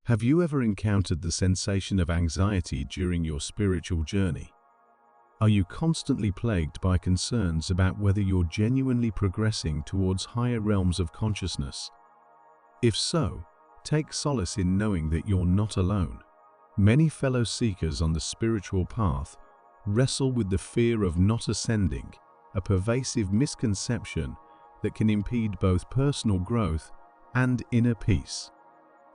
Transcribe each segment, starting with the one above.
Have you ever encountered the sensation of anxiety during your spiritual journey? Are you constantly plagued by concerns about whether you're genuinely progressing towards higher realms of consciousness? If so, take solace in knowing that you're not alone. Many fellow seekers on the spiritual path wrestle with the fear of not ascending, a pervasive misconception that can impede both personal growth and inner peace.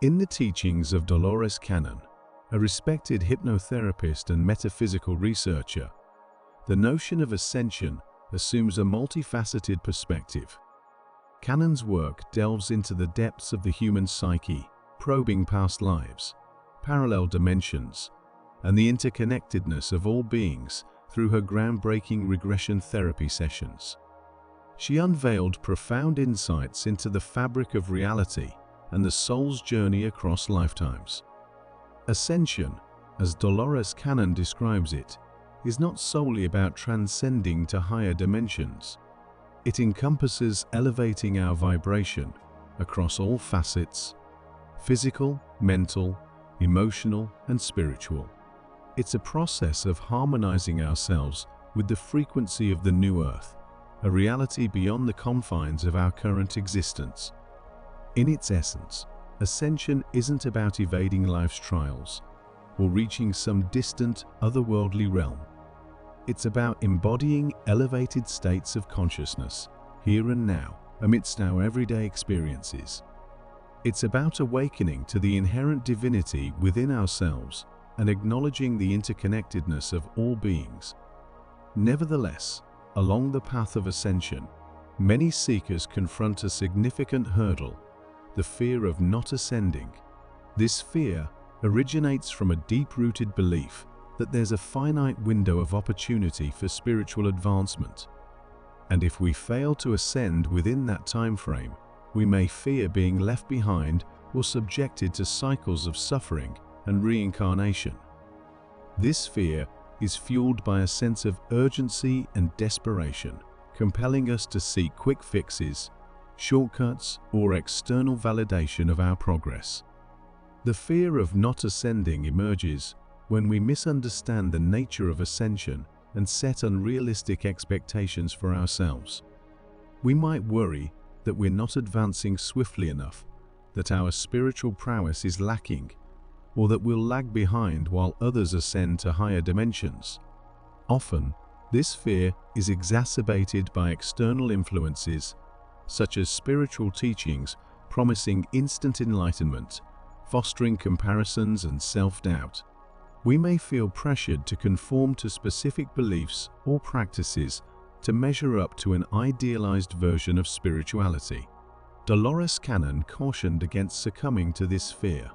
In the teachings of Dolores Cannon, a respected hypnotherapist and metaphysical researcher, the notion of ascension assumes a multifaceted perspective. Cannon's work delves into the depths of the human psyche, probing past lives, parallel dimensions, and the interconnectedness of all beings through her groundbreaking regression therapy sessions. She unveiled profound insights into the fabric of reality and the soul's journey across lifetimes. Ascension, as Dolores Cannon describes it, is not solely about transcending to higher dimensions. It encompasses elevating our vibration across all facets: physical, mental, emotional, and spiritual. It's a process of harmonizing ourselves with the frequency of the new earth, a reality beyond the confines of our current existence. In its essence, ascension isn't about evading life's trials or reaching some distant, otherworldly realm. It's about embodying elevated states of consciousness, here and now, amidst our everyday experiences. It's about awakening to the inherent divinity within ourselves and acknowledging the interconnectedness of all beings. Nevertheless, along the path of ascension, many seekers confront a significant hurdle: the fear of not ascending. This fear originates from a deep-rooted belief that there's a finite window of opportunity for spiritual advancement. And if we fail to ascend within that time frame, we may fear being left behind or subjected to cycles of suffering and reincarnation. This fear is fueled by a sense of urgency and desperation, compelling us to seek quick fixes, shortcuts, or external validation of our progress. The fear of not ascending emerges when we misunderstand the nature of ascension and set unrealistic expectations for ourselves. We might worry that we're not advancing swiftly enough, that our spiritual prowess is lacking, or that we'll lag behind while others ascend to higher dimensions. Often, this fear is exacerbated by external influences, such as spiritual teachings promising instant enlightenment, fostering comparisons and self-doubt. We may feel pressured to conform to specific beliefs or practices to measure up to an idealized version of spirituality. Dolores Cannon cautioned against succumbing to this fear,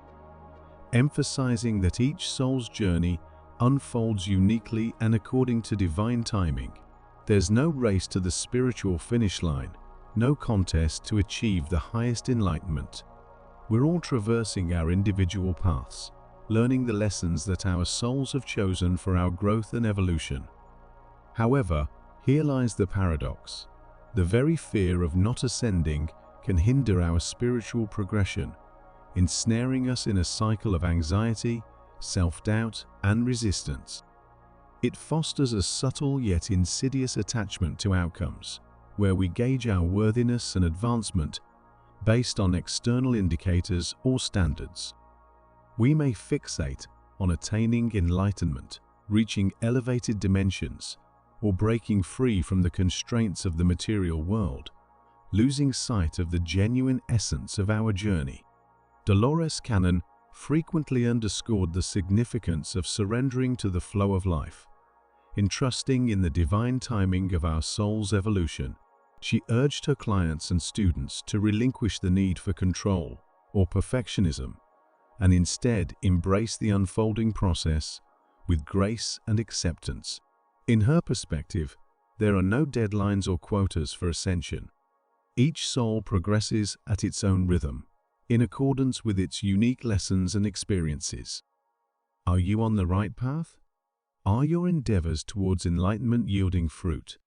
emphasizing that each soul's journey unfolds uniquely and according to divine timing. There's no race to the spiritual finish line, no contest to achieve the highest enlightenment. We're all traversing our individual paths, learning the lessons that our souls have chosen for our growth and evolution. However, here lies the paradox. The very fear of not ascending can hinder our spiritual progression, ensnaring us in a cycle of anxiety, self-doubt, and resistance. It fosters a subtle yet insidious attachment to outcomes, where we gauge our worthiness and advancement based on external indicators or standards. We may fixate on attaining enlightenment, reaching elevated dimensions, or breaking free from the constraints of the material world, losing sight of the genuine essence of our journey. Dolores Cannon frequently underscored the significance of surrendering to the flow of life. In trusting in the divine timing of our soul's evolution, she urged her clients and students to relinquish the need for control or perfectionism, and instead embrace the unfolding process with grace and acceptance. In her perspective, there are no deadlines or quotas for ascension. Each soul progresses at its own rhythm, in accordance with its unique lessons and experiences. Are you on the right path? Are your endeavors towards enlightenment yielding fruit?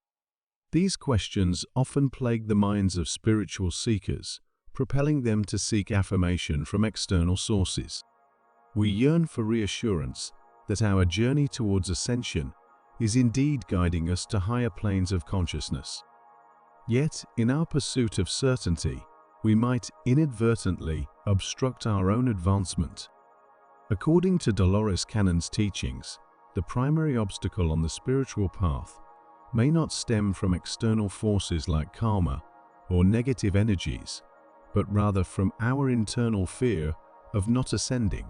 These questions often plague the minds of spiritual seekers, propelling them to seek affirmation from external sources. We yearn for reassurance that our journey towards ascension is indeed guiding us to higher planes of consciousness. Yet, in our pursuit of certainty, we might inadvertently obstruct our own advancement. According to Dolores Cannon's teachings, the primary obstacle on the spiritual path may not stem from external forces like karma or negative energies, but rather from our internal fear of not ascending.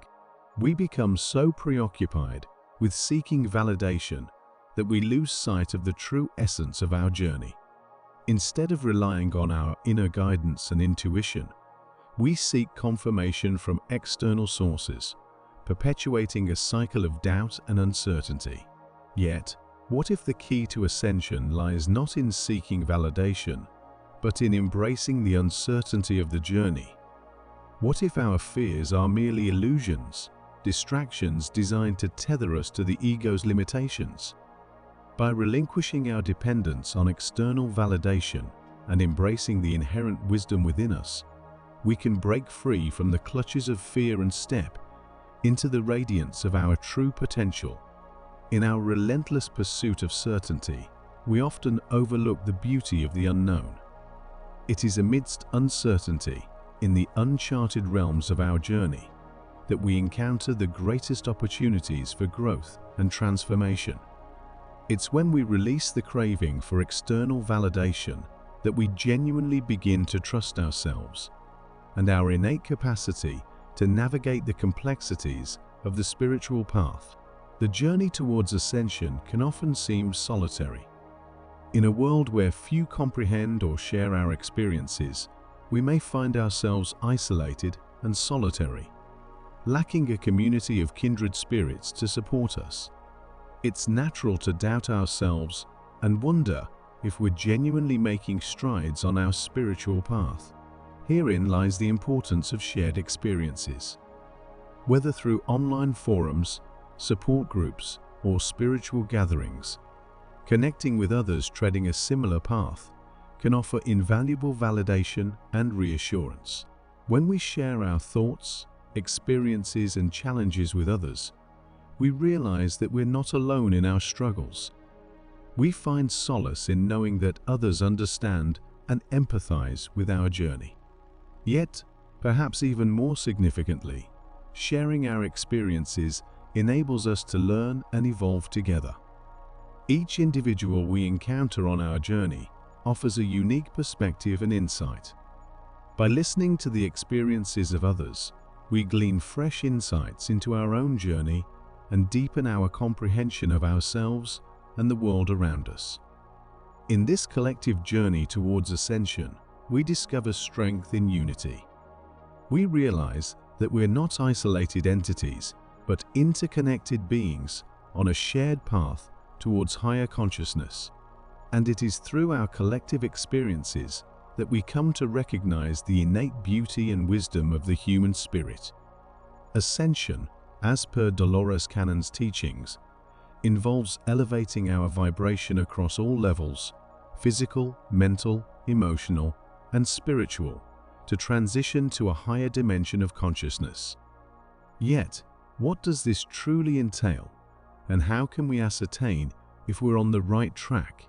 We become so preoccupied with seeking validation that we lose sight of the true essence of our journey. Instead of relying on our inner guidance and intuition, we seek confirmation from external sources, perpetuating a cycle of doubt and uncertainty. Yet, what if the key to ascension lies not in seeking validation, but in embracing the uncertainty of the journey? What if our fears are merely illusions, distractions designed to tether us to the ego's limitations? By relinquishing our dependence on external validation and embracing the inherent wisdom within us, we can break free from the clutches of fear and step into the radiance of our true potential. In our relentless pursuit of certainty, we often overlook the beauty of the unknown. It is amidst uncertainty, in the uncharted realms of our journey, that we encounter the greatest opportunities for growth and transformation. It's when we release the craving for external validation that we genuinely begin to trust ourselves and our innate capacity to navigate the complexities of the spiritual path. The journey towards ascension can often seem solitary. In a world where few comprehend or share our experiences, we may find ourselves isolated and solitary, lacking a community of kindred spirits to support us. It's natural to doubt ourselves and wonder if we're genuinely making strides on our spiritual path. Herein lies the importance of shared experiences. Whether through online forums, support groups, or spiritual gatherings, connecting with others treading a similar path can offer invaluable validation and reassurance. When we share our thoughts, experiences, and challenges with others, we realize that we're not alone in our struggles. We find solace in knowing that others understand and empathize with our journey. Yet, perhaps even more significantly, sharing our experiences enables us to learn and evolve together. Each individual we encounter on our journey offers a unique perspective and insight. By listening to the experiences of others, we glean fresh insights into our own journey and deepen our comprehension of ourselves and the world around us. In this collective journey towards ascension, we discover strength in unity. We realize that we're not isolated entities, but interconnected beings on a shared path towards higher consciousness. And it is through our collective experiences that we come to recognize the innate beauty and wisdom of the human spirit. Ascension, as per Dolores Cannon's teachings, involves elevating our vibration across all levels, physical, mental, emotional, and spiritual, to transition to a higher dimension of consciousness. Yet, what does this truly entail, and how can we ascertain if we're on the right track?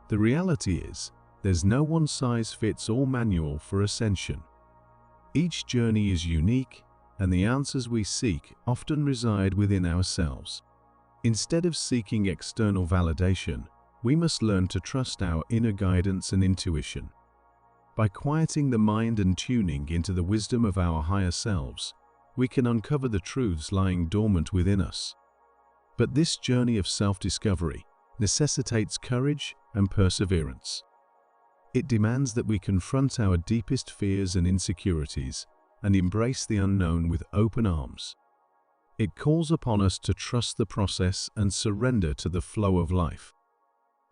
The reality is, there's no one-size-fits-all manual for ascension. Each journey is unique, and the answers we seek often reside within ourselves. Instead of seeking external validation, we must learn to trust our inner guidance and intuition. By quieting the mind and tuning into the wisdom of our higher selves, we can uncover the truths lying dormant within us. But this journey of self-discovery necessitates courage and perseverance. It demands that we confront our deepest fears and insecurities and embrace the unknown with open arms. It calls upon us to trust the process and surrender to the flow of life.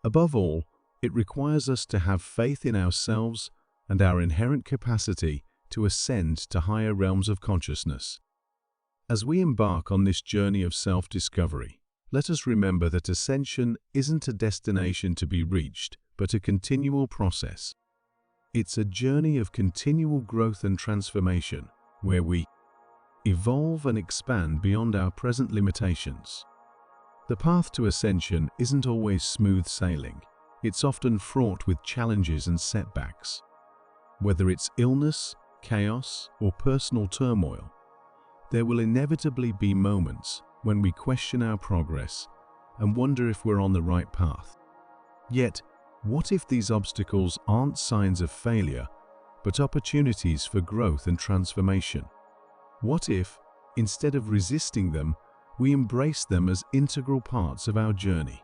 Above all, it requires us to have faith in ourselves and our inherent capacity to ascend to higher realms of consciousness. As we embark on this journey of self-discovery, let us remember that ascension isn't a destination to be reached, but a continual process. It's a journey of continual growth and transformation, where we evolve and expand beyond our present limitations. The path to ascension isn't always smooth sailing. It's often fraught with challenges and setbacks. Whether it's illness, chaos, or personal turmoil, there will inevitably be moments when we question our progress and wonder if we're on the right path. Yet, what if these obstacles aren't signs of failure, but opportunities for growth and transformation? What if, instead of resisting them, we embrace them as integral parts of our journey?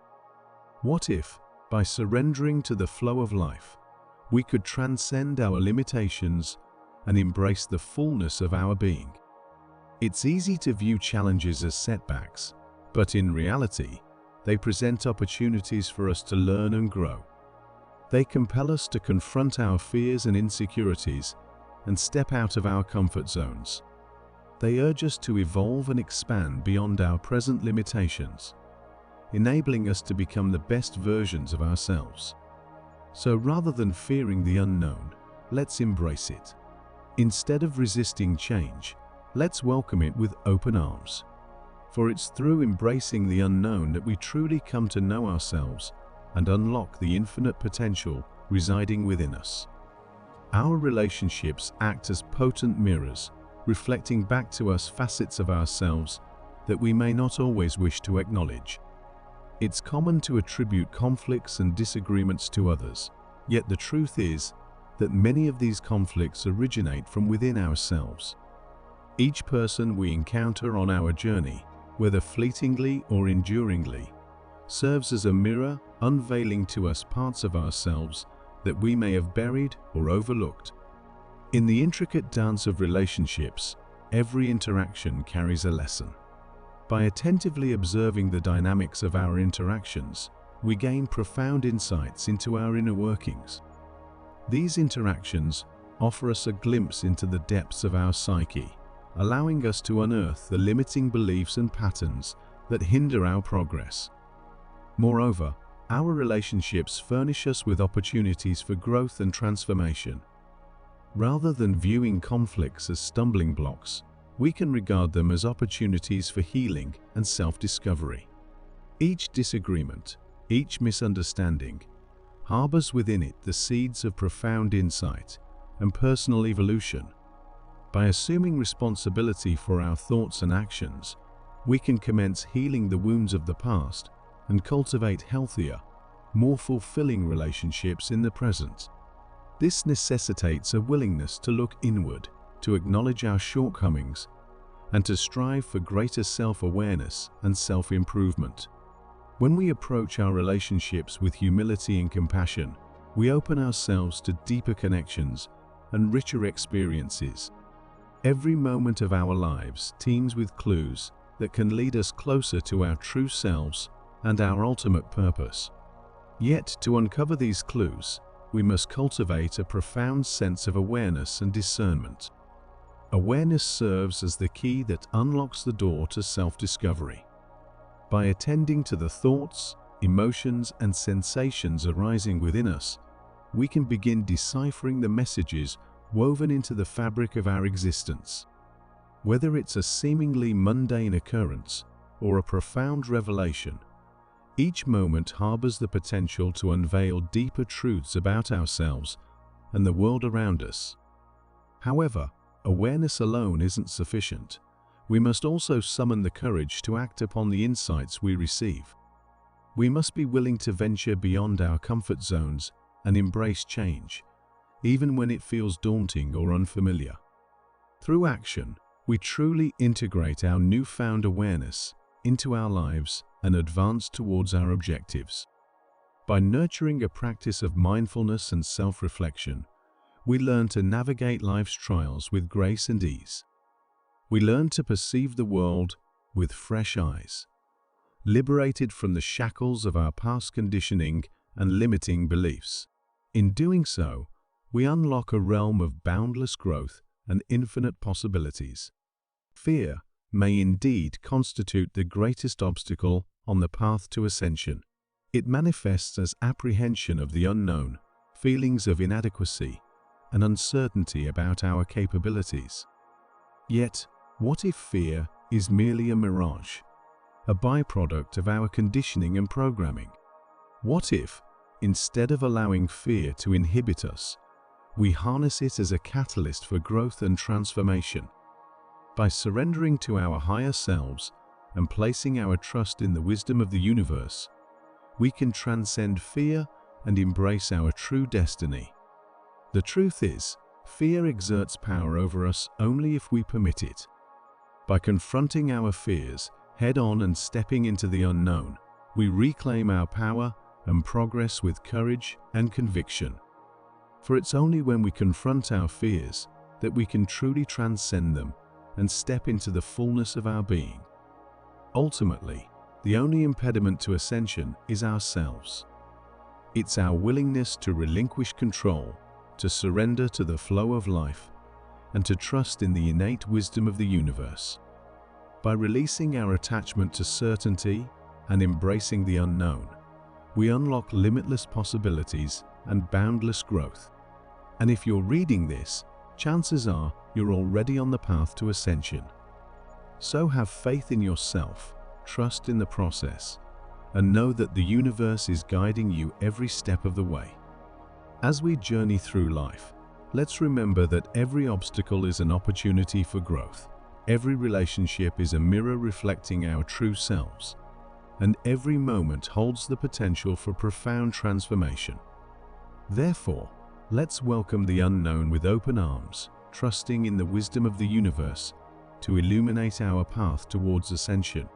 What if, by surrendering to the flow of life, we could transcend our limitations and embrace the fullness of our being? It's easy to view challenges as setbacks, but in reality, they present opportunities for us to learn and grow. They compel us to confront our fears and insecurities and step out of our comfort zones. They urge us to evolve and expand beyond our present limitations, enabling us to become the best versions of ourselves. So rather than fearing the unknown, let's embrace it. Instead of resisting change, let's welcome it with open arms. For it's through embracing the unknown that we truly come to know ourselves and unlock the infinite potential residing within us. Our relationships act as potent mirrors, reflecting back to us facets of ourselves that we may not always wish to acknowledge. It's common to attribute conflicts and disagreements to others, yet the truth is that many of these conflicts originate from within ourselves. Each person we encounter on our journey, whether fleetingly or enduringly, serves as a mirror, unveiling to us parts of ourselves that we may have buried or overlooked. In the intricate dance of relationships, every interaction carries a lesson. By attentively observing the dynamics of our interactions, we gain profound insights into our inner workings. These interactions offer us a glimpse into the depths of our psyche, allowing us to unearth the limiting beliefs and patterns that hinder our progress. Moreover, our relationships furnish us with opportunities for growth and transformation. Rather than viewing conflicts as stumbling blocks, we can regard them as opportunities for healing and self-discovery. Each disagreement, each misunderstanding, harbors within it the seeds of profound insight and personal evolution. By assuming responsibility for our thoughts and actions, we can commence healing the wounds of the past and cultivate healthier, more fulfilling relationships in the present. This necessitates a willingness to look inward, to acknowledge our shortcomings, and to strive for greater self-awareness and self-improvement. When we approach our relationships with humility and compassion, we open ourselves to deeper connections and richer experiences. Every moment of our lives teems with clues that can lead us closer to our true selves and our ultimate purpose. Yet, to uncover these clues, we must cultivate a profound sense of awareness and discernment. Awareness serves as the key that unlocks the door to self-discovery. By attending to the thoughts, emotions, and sensations arising within us, we can begin deciphering the messages woven into the fabric of our existence. Whether it's a seemingly mundane occurrence or a profound revelation, each moment harbors the potential to unveil deeper truths about ourselves and the world around us. However, awareness alone isn't sufficient. We must also summon the courage to act upon the insights we receive. We must be willing to venture beyond our comfort zones and embrace change, even when it feels daunting or unfamiliar. Through action, we truly integrate our newfound awareness into our lives and advance towards our objectives. By nurturing a practice of mindfulness and self-reflection, we learn to navigate life's trials with grace and ease. We learn to perceive the world with fresh eyes, liberated from the shackles of our past conditioning and limiting beliefs. In doing so, we unlock a realm of boundless growth and infinite possibilities. Fear may indeed constitute the greatest obstacle on the path to ascension. It manifests as apprehension of the unknown, feelings of inadequacy, and uncertainty about our capabilities. Yet, What if fear is merely a mirage, a byproduct of our conditioning and programming? What if, instead of allowing fear to inhibit us, we harness it as a catalyst for growth and transformation? By surrendering to our higher selves and placing our trust in the wisdom of the universe, we can transcend fear and embrace our true destiny. The truth is, fear exerts power over us only if we permit it. By confronting our fears head-on and stepping into the unknown, we reclaim our power and progress with courage and conviction. For it's only when we confront our fears that we can truly transcend them and step into the fullness of our being. Ultimately, the only impediment to ascension is ourselves. It's our willingness to relinquish control, to surrender to the flow of life, and to trust in the innate wisdom of the universe. By releasing our attachment to certainty and embracing the unknown, we unlock limitless possibilities and boundless growth. And if you're reading this, chances are you're already on the path to ascension. So have faith in yourself, trust in the process, and know that the universe is guiding you every step of the way. As we journey through life, let's remember that every obstacle is an opportunity for growth. Every relationship is a mirror reflecting our true selves, and every moment holds the potential for profound transformation. Therefore, let's welcome the unknown with open arms, trusting in the wisdom of the universe to illuminate our path towards ascension.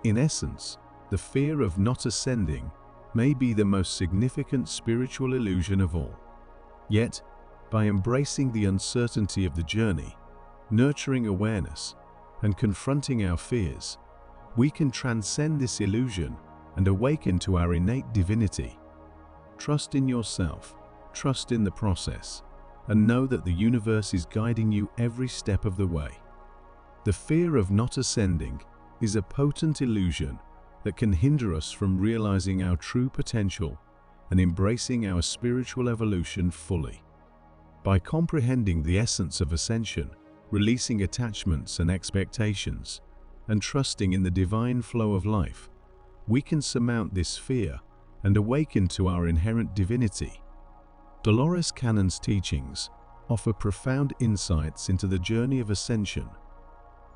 In essence, the fear of not ascending may be the most significant spiritual illusion of all. Yet, by embracing the uncertainty of the journey, nurturing awareness, and confronting our fears, we can transcend this illusion and awaken to our innate divinity. Trust in yourself, trust in the process, and know that the universe is guiding you every step of the way. The fear of not ascending is a potent illusion that can hinder us from realizing our true potential and embracing our spiritual evolution fully. By comprehending the essence of ascension, releasing attachments and expectations, and trusting in the divine flow of life, we can surmount this fear and awaken to our inherent divinity. Dolores Cannon's teachings offer profound insights into the journey of ascension,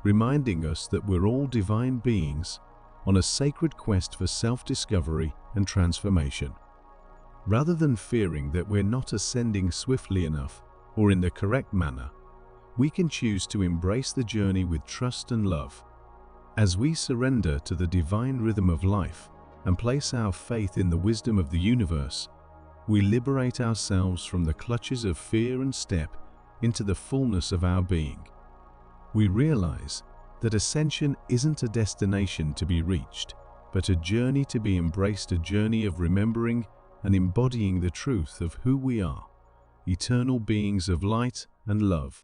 reminding us that we're all divine beings on a sacred quest for self-discovery and transformation. Rather than fearing that we're not ascending swiftly enough or in the correct manner, we can choose to embrace the journey with trust and love. As we surrender to the divine rhythm of life and place our faith in the wisdom of the universe, we liberate ourselves from the clutches of fear and step into the fullness of our being. We realize that ascension isn't a destination to be reached, but a journey to be embraced, a journey of remembering and embodying the truth of who we are, eternal beings of light and love.